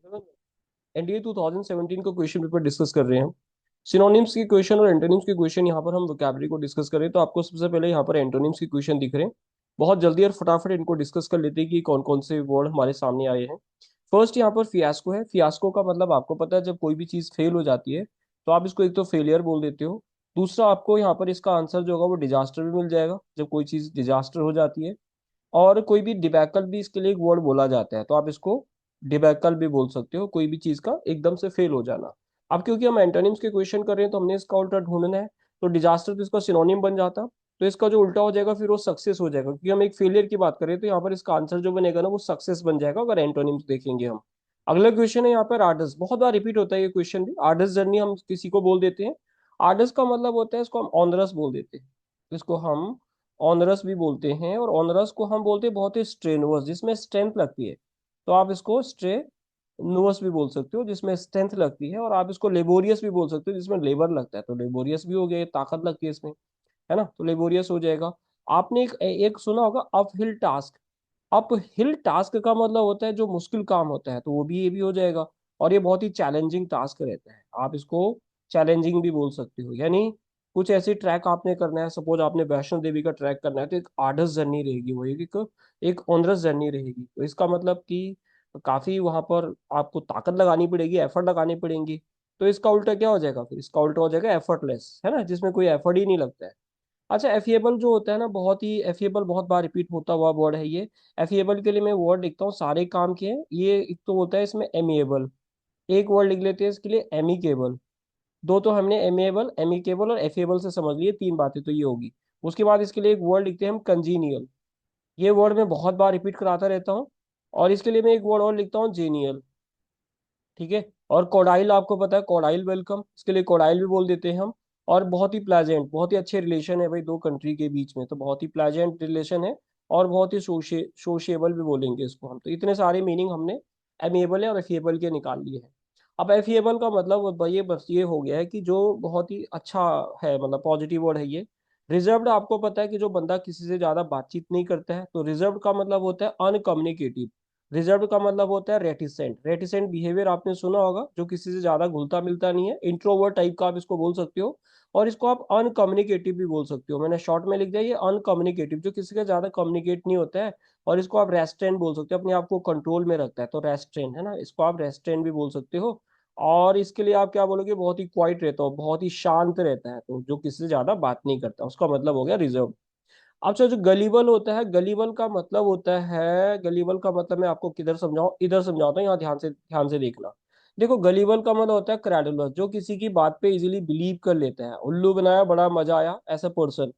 NDA 2017 का question paper discuss कर रहे हैं हम। सिनोनिम्स के क्वेश्चन और एंटोनिम्स के क्वेश्चन यहाँ पर हम वोकैबुलरी को डिस्कस करें तो आपको सबसे पहले यहाँ पर एंटोनिम्स के क्वेश्चन दिख रहे हैं। बहुत जल्दी और फटाफट इनको डिस्कस कर लेते हैं कि कौन कौन से वर्ड हमारे सामने आए हैं। फर्स्ट यहाँ पर फियास्को है। फियास्को का मतलब आपको पता है, जब कोई भी चीज़ फेल हो जाती है तो आप इसको एक तो फेलियर बोल देते हो। दूसरा, आपको यहाँ पर इसका आंसर जो होगा वो डिजास्टर भी मिल जाएगा जब कोई चीज़ डिजास्टर हो जाती है। और कोई भी डिबैकल भी इसके लिए एक वर्ड बोला जाता है, तो आप इसको डिबैकल भी बोल सकते हो, कोई भी चीज का एकदम से फेल हो जाना। अब क्योंकि हम एंटोनिम्स के क्वेश्चन कर रहे हैं तो हमने इसका उल्टा ढूंढना है। तो डिजास्टर तो इसका सिनोनिम बन जाता, तो इसका जो उल्टा हो जाएगा फिर वो सक्सेस हो जाएगा, क्योंकि हम एक फेलियर की बात करें तो यहाँ पर इसका आंसर जो बनेगा ना वो सक्सेस बन जाएगा अगर एंटोनिम्स देखेंगे हम। अगला क्वेश्चन है यहाँ पर आर्डर्स। बहुत बार रिपीट होता है ये क्वेश्चन भी। आर्डर्स जर्नी हम किसी को बोल देते हैं। आर्डर्स का मतलब होता है, इसको हम ऑनरस बोल देते हैं। इसको हम ऑनरस भी बोलते हैं, और ऑनरस को हम बोलते हैं बहुत ही स्ट्रेनुअस, जिसमें स्ट्रेंथ लगती है। तो आप इसको स्ट्रेनुअस भी बोल सकते हो जिसमें स्ट्रेंथ लगती है, और आप इसको लेबोरियस भी बोल सकते हो जिसमें लेबर लगता है। तो लेबोरियस भी हो गया, ताकत लगती है इसमें, है ना, तो लेबोरियस हो जाएगा। आपने एक सुना होगा up hill task. Up hill task का मतलब होता है जो मुश्किल काम होता है, तो वो भी ये भी हो जाएगा। और ये बहुत ही चैलेंजिंग टास्क रहता है, आप इसको चैलेंजिंग भी बोल सकते हो। यानी कुछ ऐसी ट्रैक आपने करना है, सपोज आपने वैष्णो देवी का ट्रैक करना है, तो एक आर्डस जर्नी रहेगी, वो एक ऑनरस जर्नी रहेगी। तो इसका मतलब कि काफी वहां पर आपको ताकत लगानी पड़ेगी, एफर्ट लगानी पड़ेंगी। तो इसका उल्टा क्या हो जाएगा फिर? इसका उल्टा हो जाएगा एफर्टलेस, है ना, जिसमें कोई एफर्ट ही नहीं लगता है। अच्छा, एफिएबल जो होता है ना, बहुत ही एफिएबल, बहुत बार रिपीट होता हुआ वर्ड है ये। एफिएबल के लिए मैं वर्ड लिखता हूँ, सारे काम के हैं ये। एक तो होता है इसमें एमिएबल, एक वर्ड लिख लेते हैं इसके लिए एमिकेबल। दो तो हमने एमिएबल, एमिकेबल और एफिएबल से समझ लिए, तीन बातें तो ये होगी। उसके बाद इसके लिए एक वर्ड लिखते हैं हम कंजीनियल। ये वर्ड मैं बहुत बार रिपीट कराता रहता हूँ। और इसके लिए मैं एक वर्ड और लिखता हूँ जेनियल। ठीक है। और कोडाइल, आपको पता है कोडाइल वेलकम, इसके लिए कोडाइल भी बोल देते हैं हम। और बहुत ही प्लेजेंट, बहुत ही अच्छे रिलेशन है भाई दो कंट्री के बीच में, तो बहुत ही प्लेजेंट रिलेशन है। और बहुत ही सोशिएबल भी बोलेंगे इसको हम। तो इतने सारे मीनिंग हमने एमिएबल और एफिएबल के निकाल लिए हैं। अब एफिएबल का मतलब ये बस ये हो गया है कि जो बहुत ही अच्छा है, मतलब पॉजिटिव वर्ड है ये। रिजर्व्ड, आपको पता है कि जो बंदा किसी से ज्यादा बातचीत नहीं करता है, तो रिजर्व्ड का मतलब होता है अनकम्युनिकेटिव। रिजर्व का मतलब होता है रेटिसेंट। रेटिसेंट बिहेवियर आपने सुना होगा, जो किसी से ज्यादा घुलता मिलता नहीं है, इंट्रोवर्ट टाइप का आप इसको बोल सकते हो। और इसको आप अनकम्युनिकेटिव भी बोल सकते हो, मैंने शॉर्ट में लिख दिया ये अनकम्युनिकेटिव, जो किसी का ज्यादा कम्युनिकेट नहीं होता है। और इसको आप रेस्ट्रेंट बोल सकते हो, अपने आप को कंट्रोल में रखता है, तो रेस्ट्रेंट है ना, इसको आप रेस्ट्रेंट भी बोल सकते हो। और इसके लिए आप क्या बोलोगे? बहुत ही क्वाइट रहता हो, बहुत ही शांत रहता है, तो जो किसी से ज्यादा बात नहीं करता, उसका मतलब हो गया रिजर्व। अच्छा, जो गलीबल होता है, गलीबल का मतलब होता है, गलीबल का मतलब मैं आपको किधर समझाऊं, इधर समझाता हूँ, यहाँ ध्यान से देखना। देखो, गलीबल का मतलब होता है क्रेडुलस, जो किसी की बात पे इजीली बिलीव कर लेता है। उल्लू बनाया बड़ा मजा आया, ऐसा पर्सन,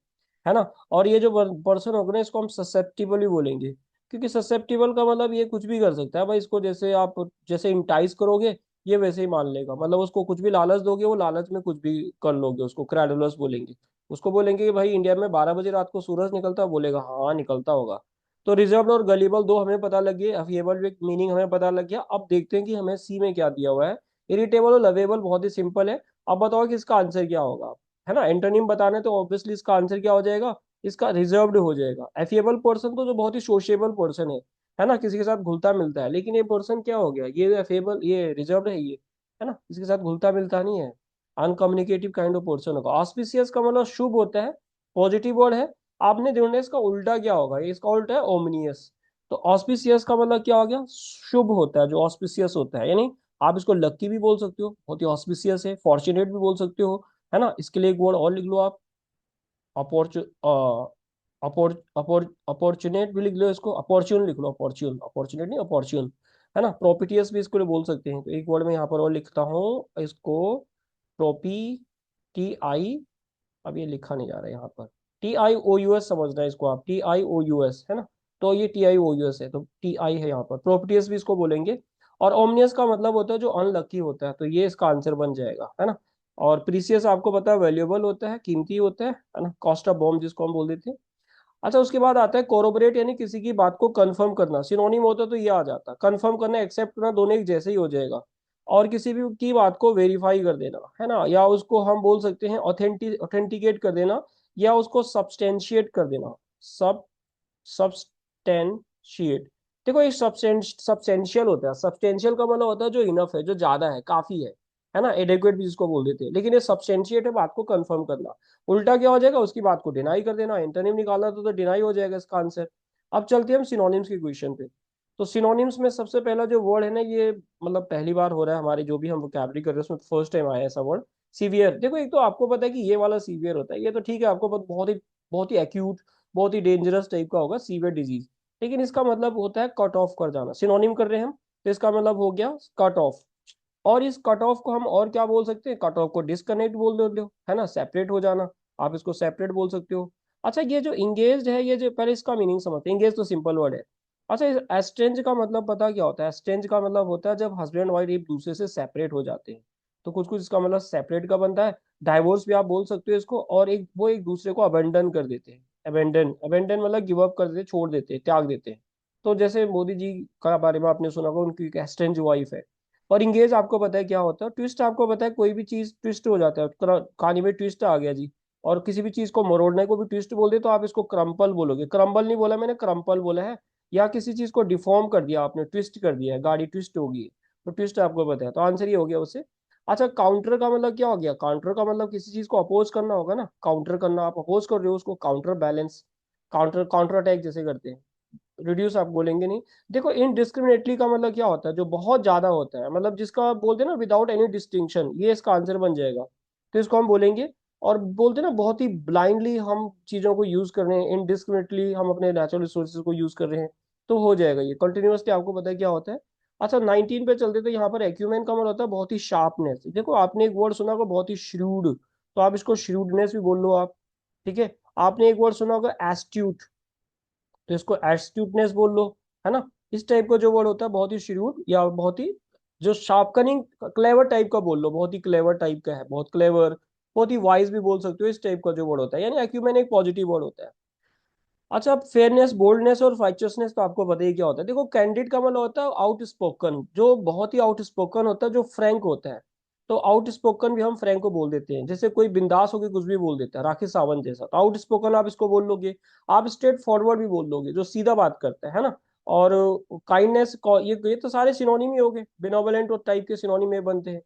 है ना। और ये जो पर्सन होगा ना, इसको हम ससेप्टिबल ही बोलेंगे। क्योंकि ससेप्टिबल का मतलब ये कुछ भी कर सकता है भाई, इसको जैसे आप जैसे इंटाइज करोगे ये वैसे ही मान लेगा, मतलब उसको कुछ भी लालच दोगे वो लालच में कुछ भी कर लोगे, उसको क्रेडुलस बोलेंगे। उसको बोलेंगे कि भाई इंडिया में 12 बजे रात को सूरज निकलता है, बोलेगा हाँ निकलता होगा। तो रिजर्व्ड और गलीबल दो हमें पता लग गए, अफिएबल एक मीनिंग हमें पता लग गया। अब देखते हैं कि हमें सी में क्या दिया हुआ है। इरिटेबल और लवेबल बहुत ही सिंपल है। अब बताओ कि इसका आंसर क्या होगा, है ना। एंटोनिम बताना है तो ऑब्वियसली इसका आंसर क्या हो जाएगा? इसका रिजर्व्ड हो जाएगा। एफिएबल पर्सन तो जो बहुत ही सोशिएबल पर्सन है ना, किसी के साथ घुलता मिलता है। लेकिन ये पर्सन क्या हो गया? ये एफिएबल, ये रिजर्व्ड है ये, है ना, किसी के साथ घुलता मिलता नहीं है, अनकम्युनिकेटिव काइंड ऑफ पर्सन होगा। ऑस्पिशियस का मतलब शुभ होता है, पॉजिटिव वर्ड है। आपने ढूंढना है इसका उल्टा क्या होगा, ये इसका उल्टा है ओमनियस। तो ऑस्पिशियस का मतलब क्या हो गया? शुभ होता है जो ऑस्पिशियस होता है, यानी आप इसको लक्की भी बोल सकते हो, बहुत ही ऑस्पिशियस है। फॉर्चुनेट भी बोल सकते हो, है ना। इसके लिए एक वर्ड और लिख लो आप, अपॉर्चु अपॉर्चुनेट भी लिख लो, इसको अपॉर्चुन लिख लो, अपॉर्चुन, अपॉर्चुनेट नहीं, अपॉर्चुन, है ना। प्रोपिटियस भी इसको बोल सकते हैं। तो एक वर्ड में यहाँ पर और लिखता हूँ इसको, प्रोपी, टी आई, अब ये लिखा नहीं जा रहा है यहाँ पर, TIOUS समझना है इसको आप, TIOUS, है ना। तो ये TIOUS है, तो टी आई है यहाँ पर। प्रोपिटियस भी इसको बोलेंगे। और ओमनियस का मतलब होता है जो अनलकी होता है, तो ये इसका आंसर बन जाएगा, है ना। और प्रीसियस आपको पता है वैल्यूएबल होता है, कीमती होता है ना, कॉस्ट ऑफ बॉम्ब जिसको हम बोल देते हैं। अच्छा, उसके बाद आता है कोरोबोरेट, यानी किसी की बात को कंफर्म करना। सिनोनिम होता तो ये आ जाता, कंफर्म करना, एक्सेप्ट करना, दोनों एक जैसे ही हो जाएगा। और किसी भी की बात को वेरीफाई कर देना, है ना, या उसको हम बोल सकते हैं ऑथेंटिकेट कर देना, या उसको सब्सटेंशिएट कर देना। सब सब्सटेंशिएट, देखो एक सब्सटेंशियल होता है, सब्सटेंशियल का मतलब होता है जो इनफ है, जो ज्यादा है, काफी है ना, एडेक्वेट भी जिसको बोल देते हैं। लेकिन ये सब्सटेंशिएट है, बात को कंफर्म करना। उल्टा क्या हो जाएगा, उसकी बात को डिनाई कर देना। एंटोनिम निकालना तो डिनाई हो जाएगा इसका आंसर। अब चलते हैं हम सिनोनिम्स की क्वेश्चन पे। तो सिनोनिम्स में सबसे पहला जो वर्ड है ना, ये मतलब पहली बार हो रहा है हमारे जो भी हम वोकैबुलरी कर रहे हैं उसमें फर्स्ट टाइम आया ऐसा वर्ड, सीवियर। देखो एक तो आपको पता है कि ये वाला सीवियर होता है, ये तो ठीक है, आपको पता, बहुत ही एक्यूट, बहुत ही डेंजरस टाइप का होगा सीवियर डिजीज। लेकिन इसका मतलब होता है कट ऑफ कर जाना, सिनोनिम कर रहे हैं हम, तो इसका मतलब हो गया कट ऑफ। और इस कट ऑफ को हम और क्या बोल सकते हैं, कट ऑफ को डिस्कनेक्ट बोल दो, है ना, सेपरेट हो जाना, आप इसको सेपरेट बोल सकते हो। अच्छा ये जो इंगेज है, ये जो पहले इसका मीनिंग समझते हैं, इंगेज तो सिंपल वर्ड है। अच्छा एस्ट्रेंज का मतलब पता क्या होता है, एस्ट्रेंज का मतलब होता है जब हस्बैंड वाइफ एक दूसरे से सेपरेट हो जाते हैं। तो कुछ कुछ इसका मतलब सेपरेट का बनता है, डाइवोर्स भी आप बोल सकते हो इसको, और एक वो एक दूसरे को अबेंडन कर देते हैं। अबेंडन अबेंडन मतलब गिव अप कर देते, छोड़ देते हैं, त्याग देते हैं। तो जैसे मोदी जी का बारे में आपने सुना होगा, उनकी एक एस्ट्रेंज वाइफ है। और इंगेज आपको पता है क्या होता है, ट्विस्ट आपको पता है, कोई भी चीज ट्विस्ट हो जाता है, कहानी में ट्विस्ट आ गया जी। और किसी भी चीज को मरोड़ने को भी ट्विस्ट बोल दे तो आप इसको क्रम्पल बोलोगे, क्रम्बल नहीं बोला मैंने, क्रम्पल बोला है। या किसी चीज को डिफॉर्म कर दिया आपने, ट्विस्ट कर दिया है, गाड़ी ट्विस्ट होगी, तो ट्विस्ट आपको पता है, तो आंसर ये हो गया उससे। अच्छा काउंटर का मतलब क्या हो गया, काउंटर का मतलब किसी चीज को अपोज करना होगा ना, काउंटर करना, आप अपोज कर रहे हो उसको, counter balance, counter counter attack जैसे करते हैं। रिड्यूस आप बोलेंगे नहीं। देखो इनडिस्क्रिमिनेटली का मतलब क्या होता है, जो बहुत ज्यादा होता है, मतलब जिसका बोलते हैं ना विदाउट एनी डिस्टिंक्शन, ये इसका आंसर बन जाएगा। तो इसको हम बोलेंगे। और बोलते हैं ना बहुत ही ब्लाइंडली हम चीजों को यूज कर रहे हैं, इनडिस्क्रिमिनेटली हम अपने नेचुरल रिसोर्सेज को यूज कर रहे हैं, तो हो जाएगा ये। कंटिन्यूसली आपको पता है क्या होता है। अच्छा 19 पे चलते, तो यहाँ पर एक्यूमेन का मतलब होता है बहुत ही शार्पनेस। देखो आपने एक वर्ड सुना होगा बहुत ही श्रूड, तो आप इसको श्रूडनेस भी बोल लो आप, ठीक है। आपने एक वर्ड सुना होगा एस्ट्यूट, तो इसको एस्ट्यूटनेस बोल लो, है ना। इस टाइप का जो वर्ड होता है बहुत ही श्रूड, या बहुत ही जो शार्पकनिंग, क्लेवर टाइप का बोल लो, बहुत ही क्लेवर टाइप का है, बहुत क्लेवर, बहुत ही वाइज भी बोल सकते हो, इस टाइप का जो वर्ड होता है, यानी एक्यूमेन एक पॉजिटिव वर्ड होता है। अच्छा अब फेयरनेस, बोल्डनेस और फाइचसनेस तो आपको पता ही क्या होता है। देखो कैंडिड का मतलब होता है आउट स्पोकन, जो बहुत ही आउट स्पोकन होता है, जो फ्रैंक होता है। तो आउट स्पोकन भी हम फ्रैंक को बोल देते हैं, जैसे कोई बिंदास होकर कुछ भी बोल देता है, राखी सावंत जैसा, तो आउट स्पोकन आप इसको बोल लोगे। आप स्ट्रेट फॉरवर्ड भी बोल लोगे, जो सीधा बात करता है ना। और काइंडनेस, ये तो सारे सिनोनिम ही हो गए, बेनोवलेंट और टाइप के सिनोनिम में बनते हैं।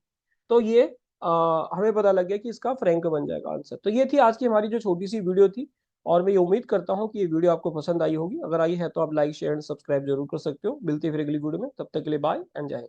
तो ये हमें पता लग गया कि इसका फ्रैंक बन जाएगा आंसर। तो ये थी आज की हमारी जो छोटी सी वीडियो थी। और मैं ये उम्मीद करता हूँ कि ये वीडियो आपको पसंद आई होगी, अगर आई है तो आप लाइक शेयर एंड सब्सक्राइब जरूर कर सकते हो। मिलते हैं फिर अगली वीडियो में, तब तक के लिए बाय एंड जय हिंद।